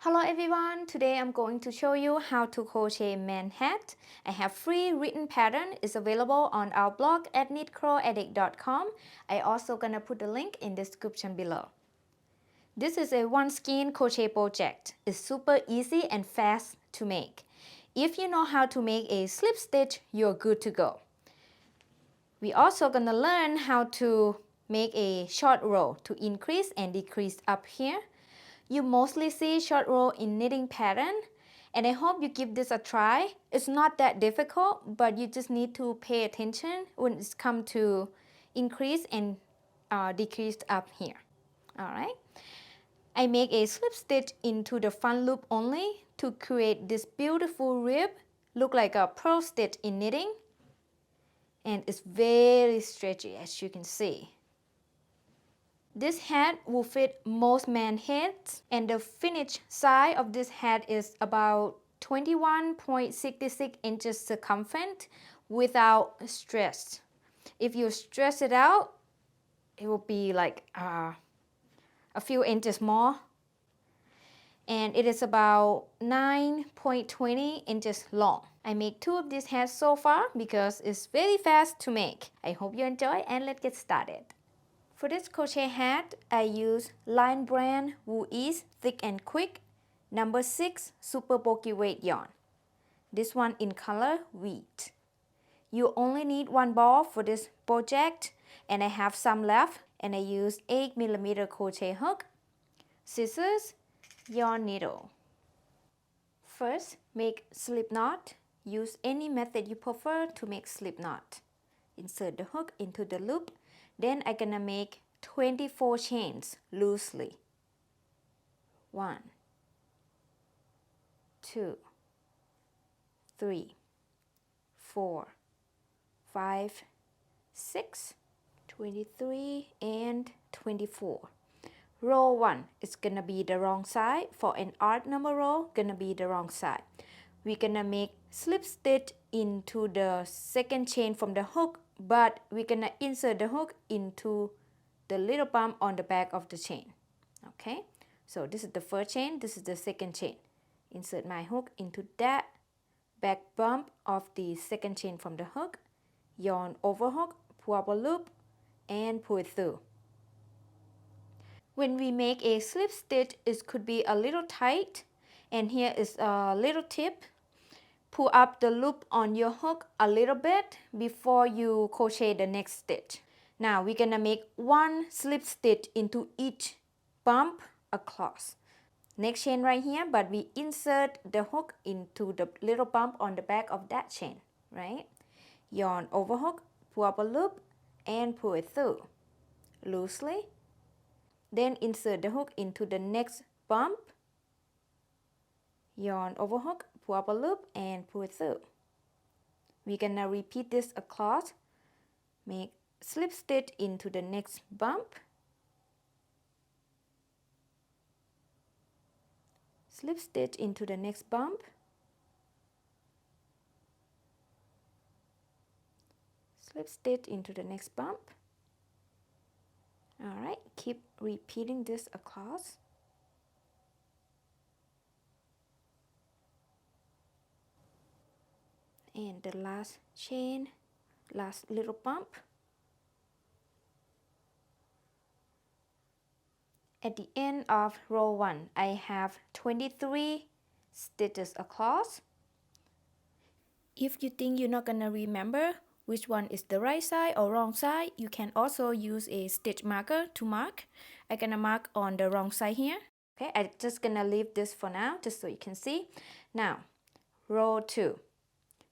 Hello everyone, today I'm going to show you how to crochet man hat. I have free written pattern. It's available on our blog at knitcrowedit.com. I also gonna put the link in the description below. This is a one skein crochet project. It's super easy and fast to make. If you know how to make a slip stitch, you're good to go. We also gonna learn how to make a short row to increase and decrease up here. You mostly see short row in knitting pattern, and I hope you give this a try. It's not that difficult, but you just need to pay attention when it's come to increase and decrease up here. Alright, I make a slip stitch into the front loop only to create this beautiful rib, look like a pearl stitch in knitting, and it's very stretchy as you can see. This hat will fit most man heads, and the finished size of this hat is about 21.66 inches circumference without stress. If you stress it out, it will be like a few inches more. And it is about 9.20 inches long. I make 2 of these hats so far because it's very fast to make. I hope you enjoy, and let's get started. For this crochet hat, I use Line brand Wool Ease Thick and Quick number 6 super bulky weight yarn. This one in color wheat. You only need 1 ball for this project, and I have some left, and I use 8mm crochet hook, scissors, yarn needle. First, make slip knot. Use any method you prefer to make slip knot. Insert the hook into the loop. Then I'm gonna make 24 chains loosely. 1, 2, 3, 4, 5, 6, 23, and 24. Row 1 is gonna be the wrong side. For an odd number row, gonna be the wrong side. We're gonna make slip stitch into the second chain from the hook, but we're gonna insert the hook into the little bump on the back of the chain. Okay, so this is the first chain, this is the second chain. Insert my hook into that back bump of the second chain from the hook, yarn over hook, pull up a loop, and pull it through. When we make a slip stitch, it could be a little tight, and here is a little tip. Pull up the loop on your hook a little bit before you crochet the next stitch. Now we're gonna make 1 slip stitch into each bump across. Next chain right here, but we insert the hook into the little bump on the back of that chain, right? Yarn over hook, pull up a loop, and pull it through loosely. Then insert the hook into the next bump, yarn over hook, pull up a loop, and pull it through. We're gonna repeat this across. Make slip stitch into the next bump, slip stitch into the next bump, slip stitch into the next bump. Alright, keep repeating this across. And the last chain, last little bump. At the end of row 1, I have 23 stitches across. If you think you're not gonna remember which one is the right side or wrong side, you can also use a stitch marker to mark. I'm gonna mark on the wrong side here. Okay, I'm just gonna leave this for now, just so you can see. Now, row 2.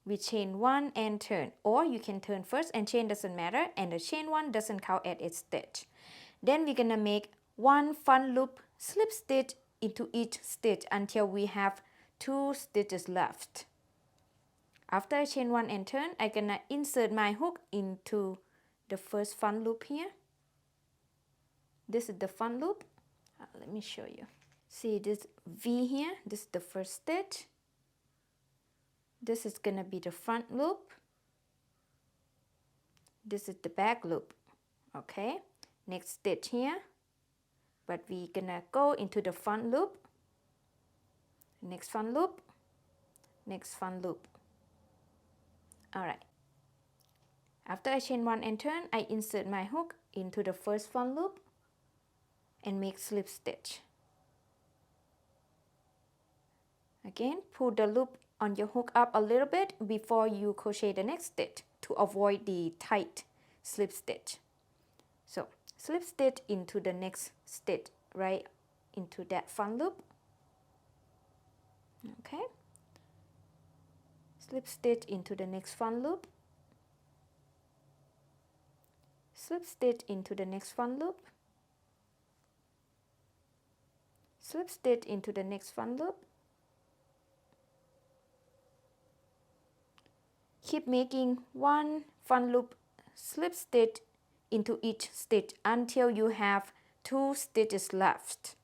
We chain 1 and turn, or you can turn first and chain, doesn't matter, and the chain 1 doesn't count as a stitch. Then we're gonna make 1 front loop slip stitch into each stitch until we have 2 stitches left. After I chain 1 and turn, I'm gonna insert my hook into the first front loop here. This is the front loop. Let me show you. See this V here, this is the first stitch. This is gonna be the front loop. This is the back loop. Okay, next stitch here, but we're gonna go into the front loop. next front loop, next front loop. Alright. After I chain 1 and turn, I insert my hook into the first front loop and make slip stitch. Again, pull the loop on your hook up a little bit before you crochet the next stitch to avoid the tight slip stitch. So slip stitch into the next stitch, right into that front loop. Okay. Slip stitch into the next front loop. Slip stitch into the next front loop. Slip stitch into the next front loop. Keep making one front loop slip stitch into each stitch until you have 2 stitches left.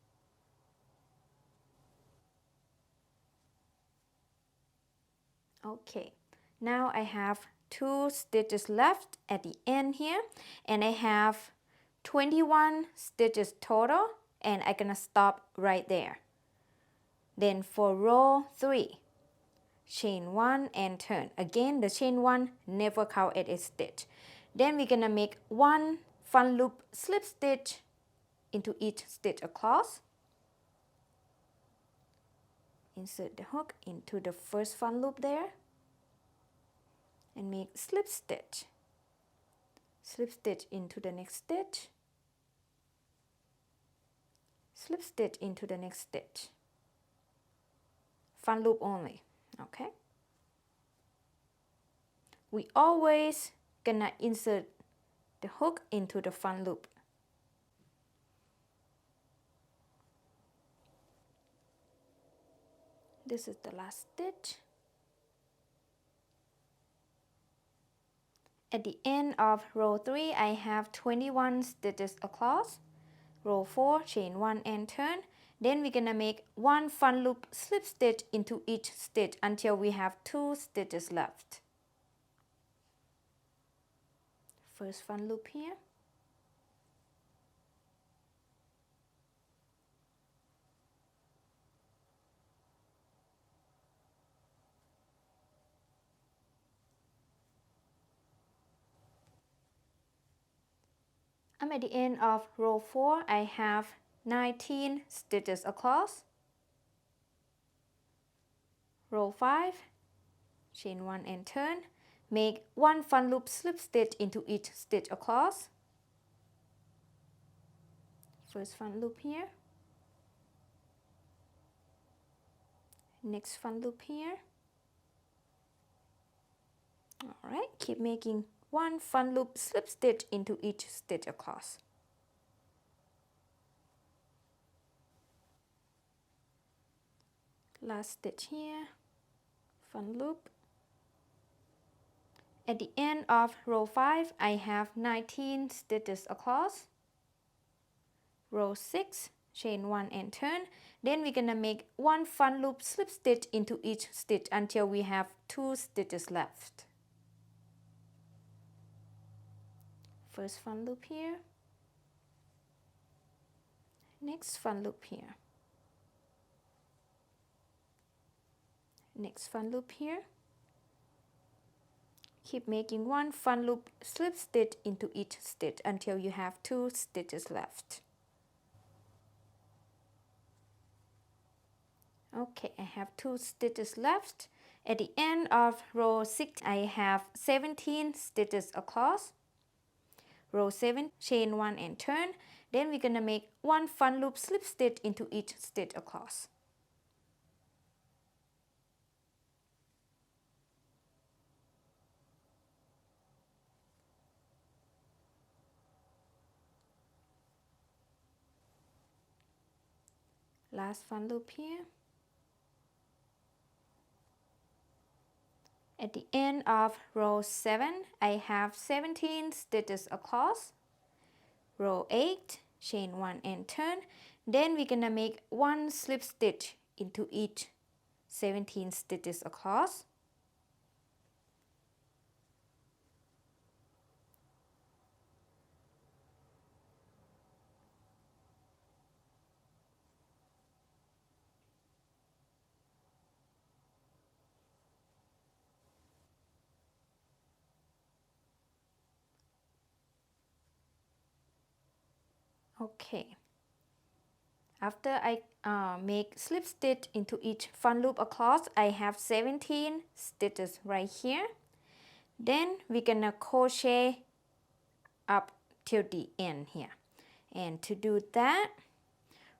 Okay, now I have 2 stitches left at the end here, and I have 21 stitches total, and I'm gonna stop right there. Then for row 3, chain 1 and turn. Again, the chain 1 never count as a stitch. Then we're gonna make 1 front loop slip stitch into each stitch across. Insert the hook into the first front loop there and make slip stitch. Slip stitch into the next stitch. Slip stitch into the next stitch. Front loop only, okay? We always gonna insert the hook into the front loop. This is the last stitch. At the end of row 3, I have 21 stitches across. Row 4, chain 1 and turn. Then we're gonna make 1 front loop slip stitch into each stitch until we have 2 stitches left. First front loop here. I'm at the end of row 4. I have 19 stitches across. Row 5, chain 1 and turn. Make 1 front loop slip stitch into each stitch across. First front loop here. Next front loop here. Alright, keep making 1 front loop slip stitch into each stitch across. Last stitch here, front loop. At the end of row 5, I have 19 stitches across. Row 6, chain 1 and turn. Then we're gonna make 1 front loop slip stitch into each stitch until we have 2 stitches left. First front loop here. Next front loop here. Next front loop here. Keep making 1 front loop slip stitch into each stitch until you have 2 stitches left. Okay, I have 2 stitches left. At the end of row 6, I have 17 stitches across. Row 7, chain 1 and turn. Then we're gonna make 1 front loop slip stitch into each stitch across. Last front loop here. At the end of row 7, I have 17 stitches across. Row 8, chain 1 and turn. Then we're gonna make 1 slip stitch into each 17 stitches across. Okay. After I make slip stitch into each front loop across, I have 17 stitches right here. Then we're gonna crochet up till the end here. And to do that,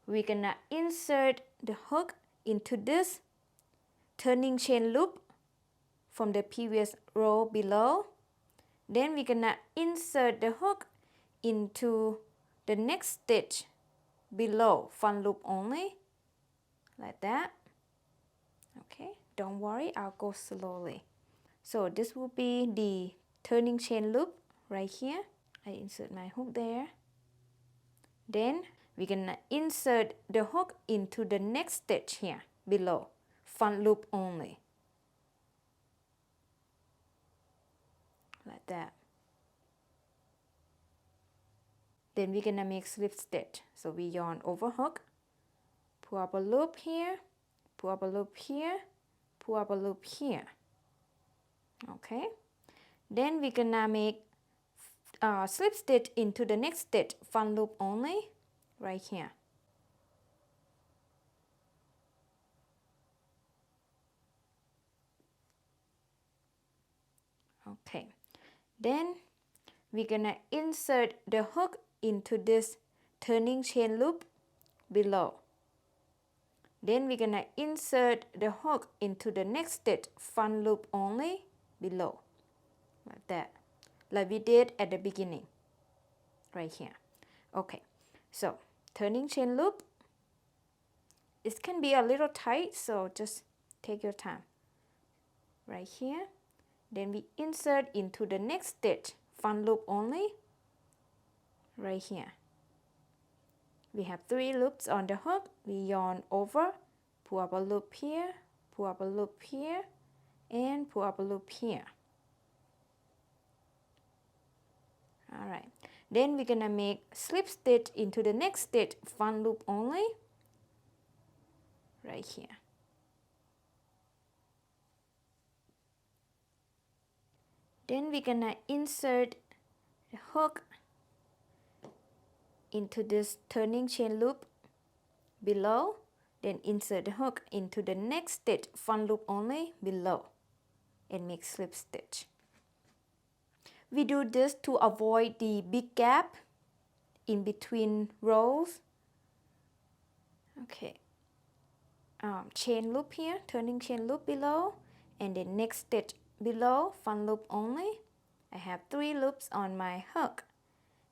we're gonna insert the hook into this turning chain loop from the previous row below. Then we're gonna insert the hook into the next stitch below front loop only, like that. Okay, don't worry, I'll go slowly. So this will be the turning chain loop right here. I insert my hook there. Then we're gonna insert the hook into the next stitch here below, front loop only, like that. Then we're gonna make slip stitch. So we yarn over hook, pull up a loop here, pull up a loop here, pull up a loop here. Okay. Then we're gonna make slip stitch into the next stitch, front loop only, right here. Okay. Then we're gonna insert the hook into this turning chain loop below. Then we're gonna insert the hook into the next stitch, front loop only, below, like that, like we did at the beginning, right here. Okay, so turning chain loop, it can be a little tight, so just take your time. Right here, then we insert into the next stitch, front loop only, right here. We have 3 loops on the hook. We yarn over, pull up a loop here, pull up a loop here, and pull up a loop here. Alright, then we're gonna make slip stitch into the next stitch, front loop only, right here. Then we're gonna insert the hook into this turning chain loop below, then insert the hook into the next stitch, front loop only, below, and make slip stitch. We do this to avoid the big gap in between rows. Okay, chain loop here, turning chain loop below, and the next stitch below, front loop only. I have 3 loops on my hook.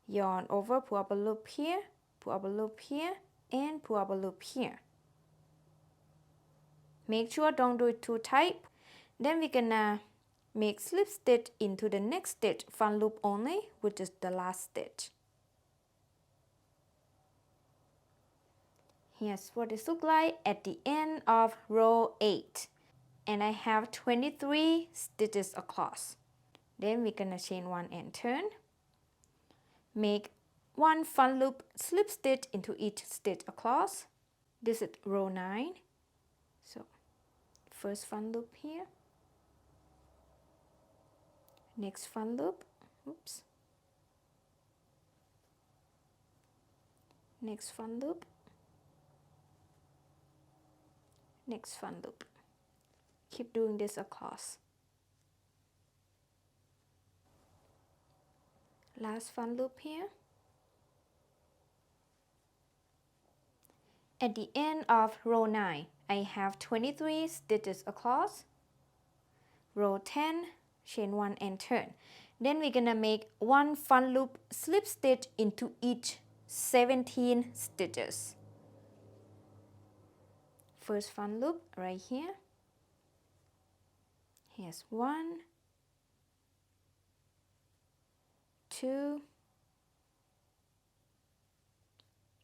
Yarn over, pull up a loop here, pull up a loop here, and pull up a loop here. Make sure don't do it too tight. Then we're gonna make slip stitch into the next stitch, front loop only, which is the last stitch. Here's what it looks like at the end of row 8. And I have 23 stitches across. Then we're gonna chain 1 and turn. Make 1 front loop slip stitch into each stitch across. This is row 9. So first front loop here. Next front loop. Oops. Next front loop. Next front loop. Keep doing this across. Last front loop here. At the end of row 9, I have 23 stitches across. Row 10, chain 1 and turn. Then we're gonna make 1 front loop slip stitch into each 17 stitches. First front loop right here. Here's 1, 2,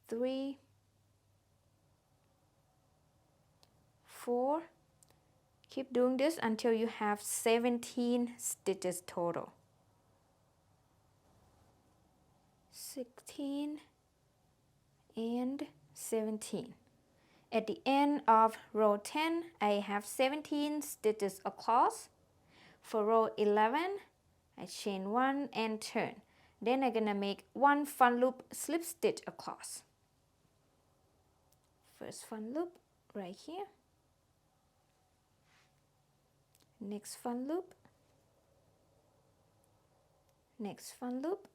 3, 4. Keep doing this until you have 17 stitches total. 16 and 17. At the end of row 10, I have 17 stitches across. For row 11, I chain 1 and turn. Then I'm gonna make one fun loop slip stitch across. First fun loop right here. Next fun loop. Next fun loop.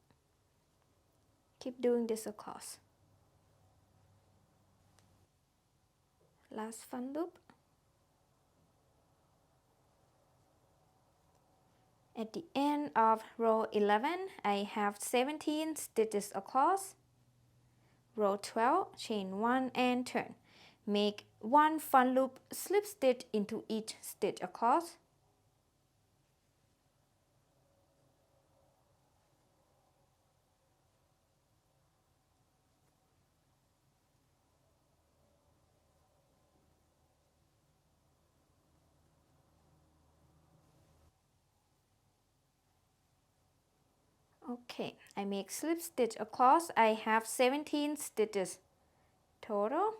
Keep doing this across. Last fun loop. At the end of row 11, I have 17 stitches across. Row 12, chain 1 and turn. Make one fun loop slip stitch into each stitch across. Okay, I make slip stitch across. I have 17 stitches total.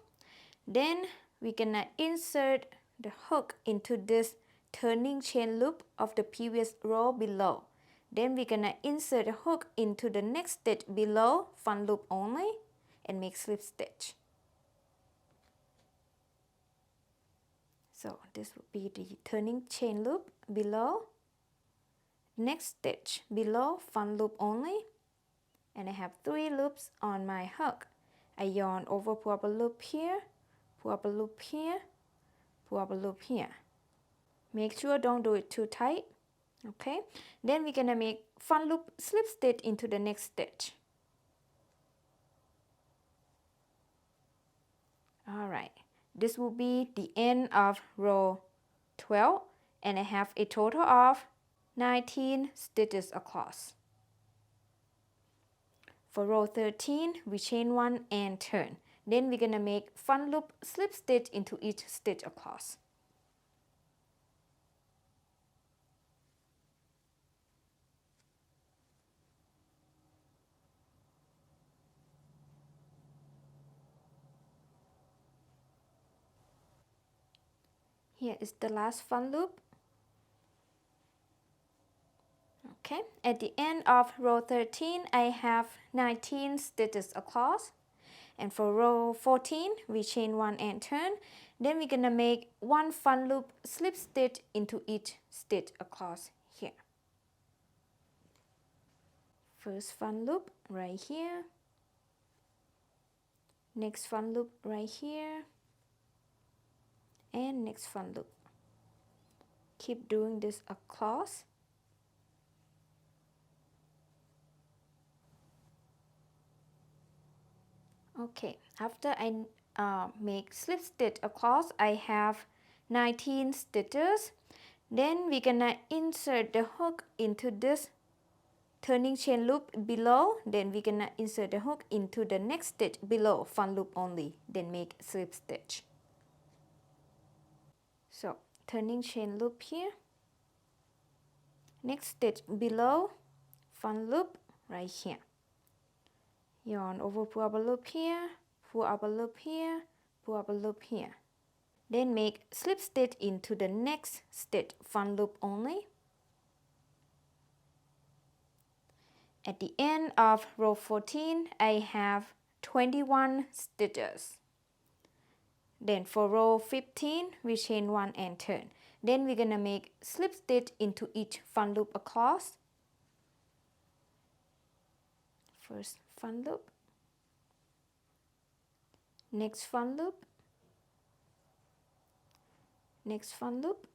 Then we're gonna insert the hook into this turning chain loop of the previous row below. Then we're gonna insert the hook into the next stitch below, fun loop only, and make slip stitch. So this will be the turning chain loop below. Next stitch below, fun loop only, and I have 3 loops on my hook. I yarn over, pull up a loop here, pull up a loop here, pull up a loop here. Make sure don't do it too tight. Okay, then we're gonna make fun loop slip stitch into the next stitch. Alright, this will be the end of row 12, and I have a total of 19 stitches across. For row 13, we chain 1 and turn. Then we're gonna make fun loop slip stitch into each stitch across. Here is the last fun loop. Okay, at the end of row 13, I have 19 stitches across. And for row 14, we chain 1 and turn. Then we're gonna make one fun loop slip stitch into each stitch across here. First fun loop right here. Next fun loop right here. And next fun loop. Keep doing this across. Okay, after I make slip stitch across, I have 19 stitches. Then we're gonna insert the hook into this turning chain loop below. Then we're gonna insert the hook into the next stitch below, fun loop only. Then make slip stitch. So turning chain loop here. Next stitch below, fun loop right here. Yarn over, pull up a loop here, pull up a loop here, pull up a loop here. Then make slip stitch into the next stitch, fun loop only. At the end of row 14, I have 21 stitches. Then for row 15, we chain 1 and turn. Then we're gonna make slip stitch into each fun loop across. First fun loop, next fun loop, next fun loop.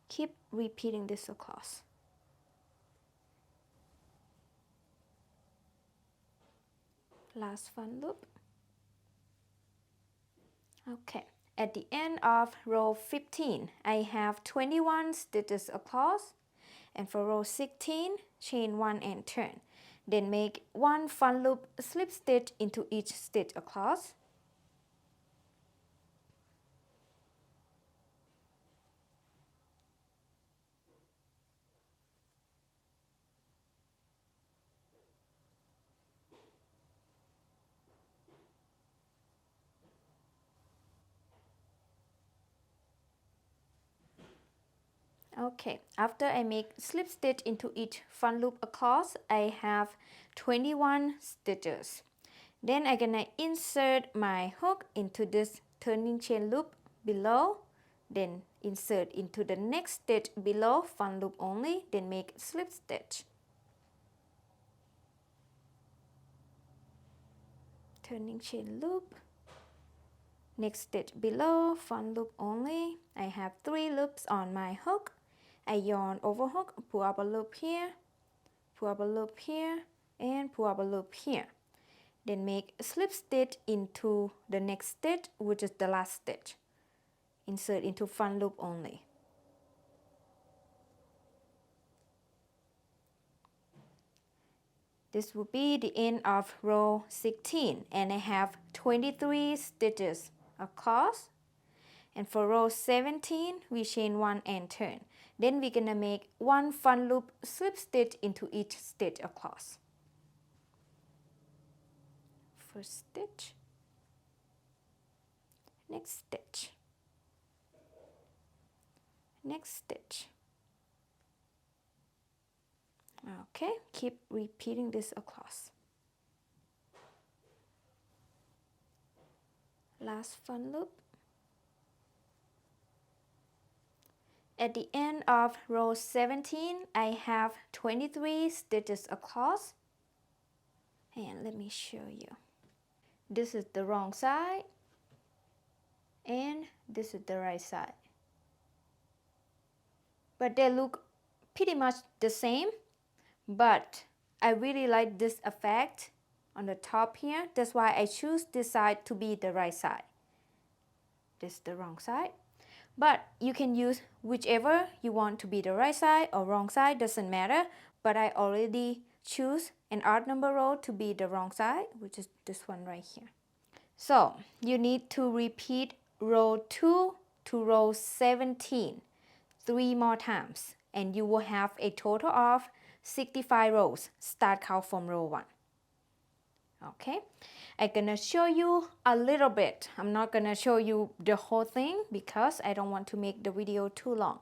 Keep repeating this across. Last fun loop. Okay, at the end of row 15, I have 21 stitches across, and for row 16, chain 1 and turn. Then make one fun loop slip stitch into each stitch across. Okay, after I make slip stitch into each front loop across, I have 21 stitches. Then I'm gonna insert my hook into this turning chain loop below, then insert into the next stitch below, front loop only, then make slip stitch. Turning chain loop, next stitch below, front loop only. I have 3 loops on my hook. I yarn over hook, pull up a loop here, pull up a loop here, and pull up a loop here. Then make a slip stitch into the next stitch, which is the last stitch. Insert into front loop only. This will be the end of row 16, and I have 23 stitches across. And for row 17, we chain 1 and turn. Then we're gonna make 1 front loop slip stitch into each stitch across. First stitch, next stitch, next stitch. Okay, keep repeating this across. Last front loop. At the end of row 17, I have 23 stitches across. And let me show you. This is the wrong side, and this is the right side. But they look pretty much the same, but I really like this effect on the top here. That's why I choose this side to be the right side. This is the wrong side. But you can use whichever you want to be the right side or wrong side, doesn't matter. But I already choose an odd number row to be the wrong side, which is this one right here. So you need to repeat row 2 to row 17 3 more times, and you will have a total of 65 rows. Start count from row 1. Okay, I'm gonna show you a little bit. I'm not gonna show you the whole thing because I don't want to make the video too long.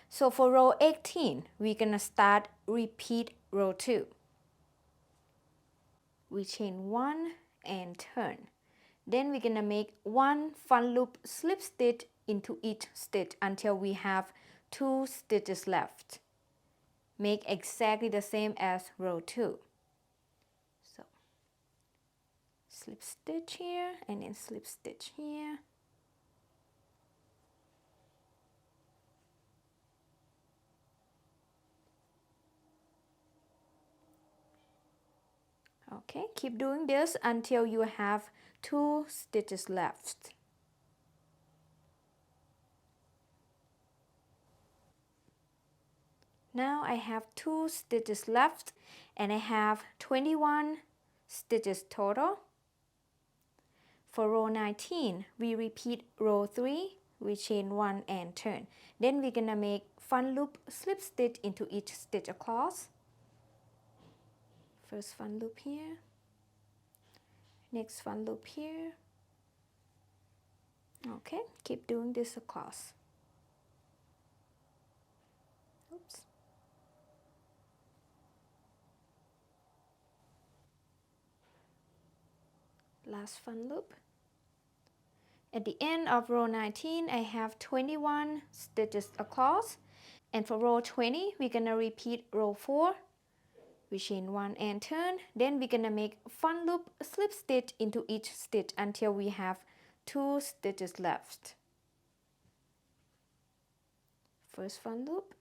So for row 18, we're gonna start repeat row 2. We chain 1 and turn. Then we're gonna make 1 front loop slip stitch into each stitch until we have 2 stitches left. Make exactly the same as row 2. So slip stitch here and then slip stitch here. Okay, keep doing this until you have 2 stitches left. Now I have 2 stitches left and I have 21 stitches total. For row 19, we repeat row 3, we chain 1 and turn. Then we're gonna make front loop slip stitch into each stitch across. First front loop here, next front loop here. Okay, keep doing this across. Oops. Last front loop. At the end of row 19, I have 21 stitches across. And for row 20, we're gonna repeat row 4. We chain 1 and turn. Then we're gonna make front loop slip stitch into each stitch until we have 2 stitches left. First front loop,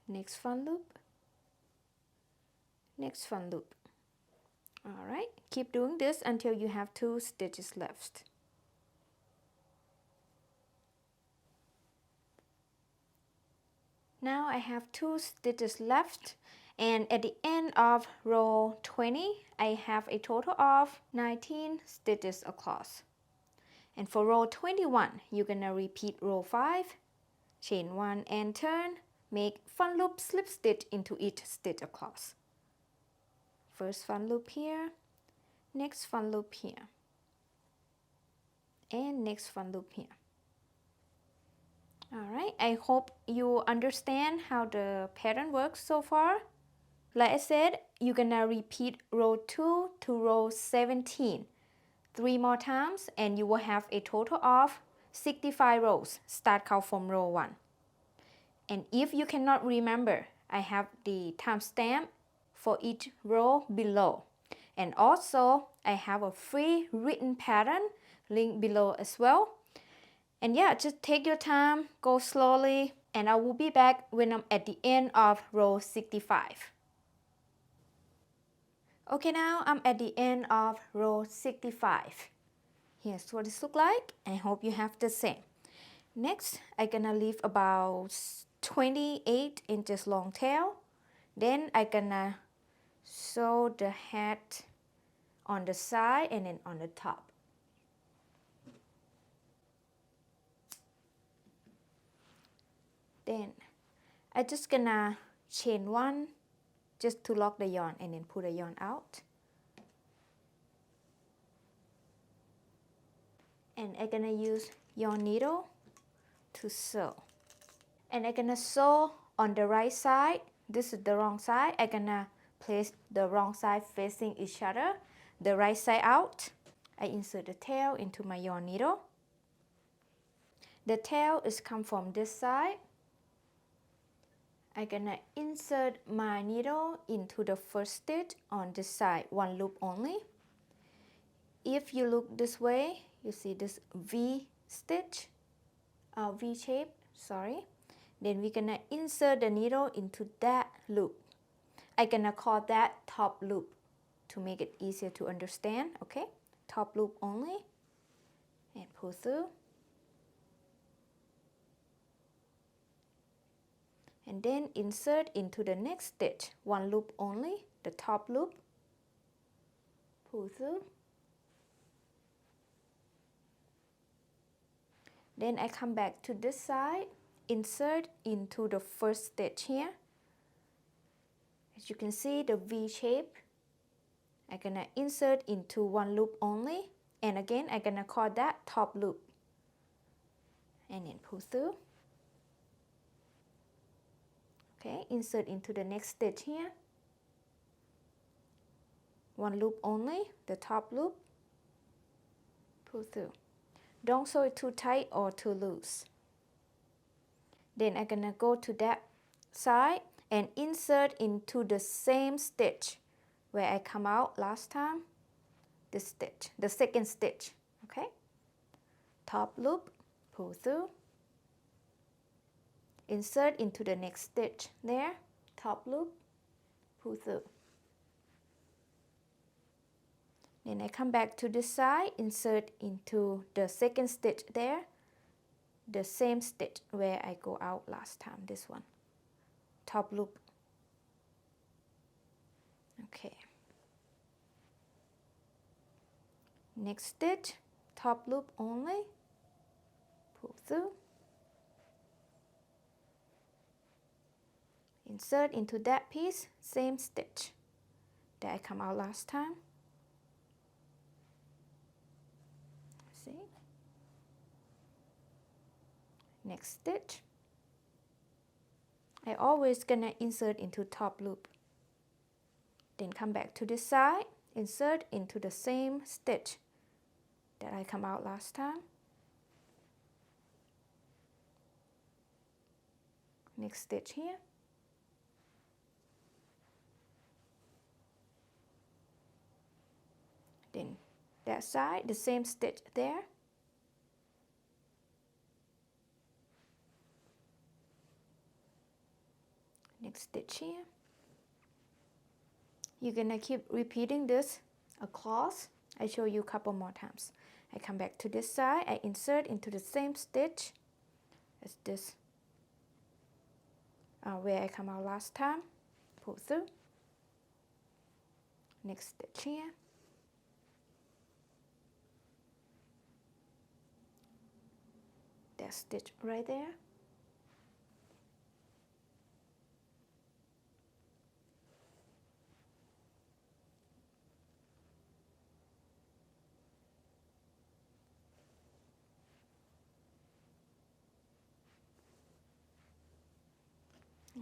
next front loop, next front loop. Alright, keep doing this until you have 2 stitches left. Now I have 2 stitches left, and at the end of row 20, I have a total of 19 stitches across. And for row 21, you're gonna repeat row 5, chain 1 and turn, make front loop slip stitch into each stitch across. First front loop here, next front loop here, and next front loop here. Alright, I hope you understand how the pattern works so far. Like I said, you're gonna repeat row 2 to row 17 3 more times, and you will have a total of 65 rows. Start count from row 1. And if you cannot remember, I have the timestamp for each row below. And also, I have a free written pattern link below as well. And yeah, just take your time, go slowly, and I will be back when I'm at the end of row 65. Okay, now I'm at the end of row 65. Here's what it looks like. I hope you have the same. Next, I'm gonna leave about 28 inches long tail. Then I'm gonna sew the hat on the side and then on the top. Then I'm just gonna chain 1 just to lock the yarn and then pull the yarn out. And I'm gonna use yarn needle to sew. And I'm gonna sew on the right side. This is the wrong side. I'm gonna place the wrong side facing each other, the right side out. I insert the tail into my yarn needle. The tail is come from this side. I'm gonna insert my needle into the first stitch on this side, 1 loop only. If you look this way, you see this V stitch, V shape, sorry. Then we're gonna insert the needle into that loop. I'm gonna call that top loop to make it easier to understand, okay? Top loop only, and pull through. And then insert into the next stitch, 1 loop only, the top loop, pull through. Then I come back to this side, insert into the first stitch here. As you can see, the V shape. I'm gonna insert into 1 loop only, and again I'm gonna call that top loop, and then pull through. Okay, insert into the next stitch here, 1 loop only, the top loop, pull through. Don't sew it too tight or too loose. Then I'm gonna go to that side and insert into the same stitch where I come out last time, this stitch, the second stitch, okay? Top loop, pull through, insert into the next stitch there, top loop, pull through. Then I come back to this side, insert into the second stitch there, the same stitch where I go out last time, this one, top loop. Okay. Next stitch, top loop only, pull through. Insert into that piece, same stitch that I come out last time. See? Next stitch. I always gonna insert into top loop. Then come back to this side, insert into the same stitch that I come out last time. Next stitch here. Then that side, the same stitch there. Next stitch here. You're gonna keep repeating this across. I show you a couple more times. I come back to this side, I insert into the same stitch as this, where I come out last time, pull through. Next stitch here. That stitch right there.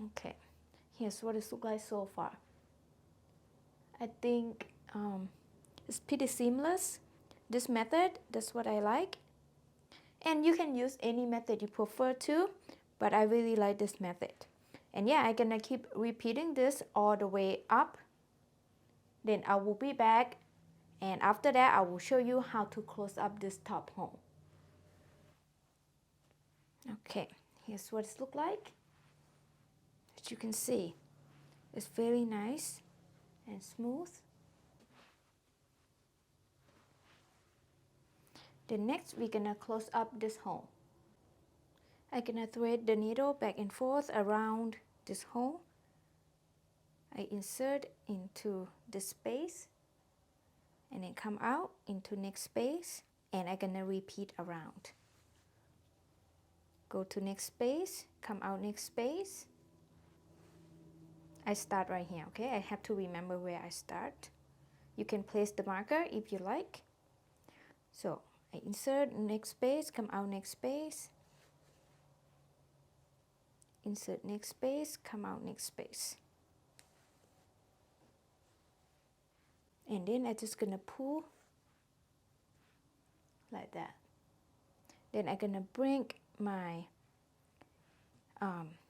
Okay, here's what it looks like so far. I think it's pretty seamless. This method, that's what I like. And you can use any method you prefer to, but I really like this method. And yeah, I'm gonna keep repeating this all the way up. Then I will be back, and after that I will show you how to close up this top hole. Okay, here's what it looks like. As you can see, it's very nice and smooth. Then next we're gonna close up this hole. I'm gonna thread the needle back and forth around this hole. I insert into this space and then come out into next space, and I'm gonna repeat around. Go to next space, come out next space. I start right here, okay? I have to remember where I start. You can place the marker if you like. So I insert next space, come out next space. Insert next space, come out next space. And then I'm just gonna pull like that. Then I'm gonna bring my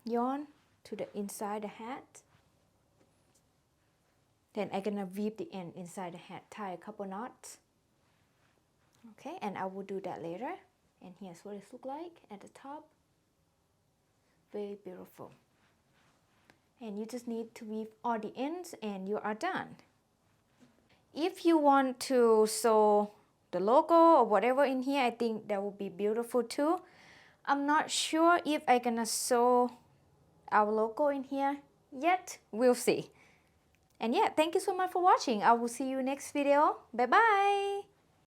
yarn to the inside the hat. Then I'm gonna weave the end inside the hat, tie a couple knots. Okay, and I will do that later. And here's what it looks like at the top. Very beautiful. And you just need to weave all the ends and you are done. If you want to sew the logo or whatever in here, I think that would be beautiful too. I'm not sure if I'm gonna sew our logo in here yet. We'll see. And yeah, thank you so much for watching. I will see you next video. Bye bye.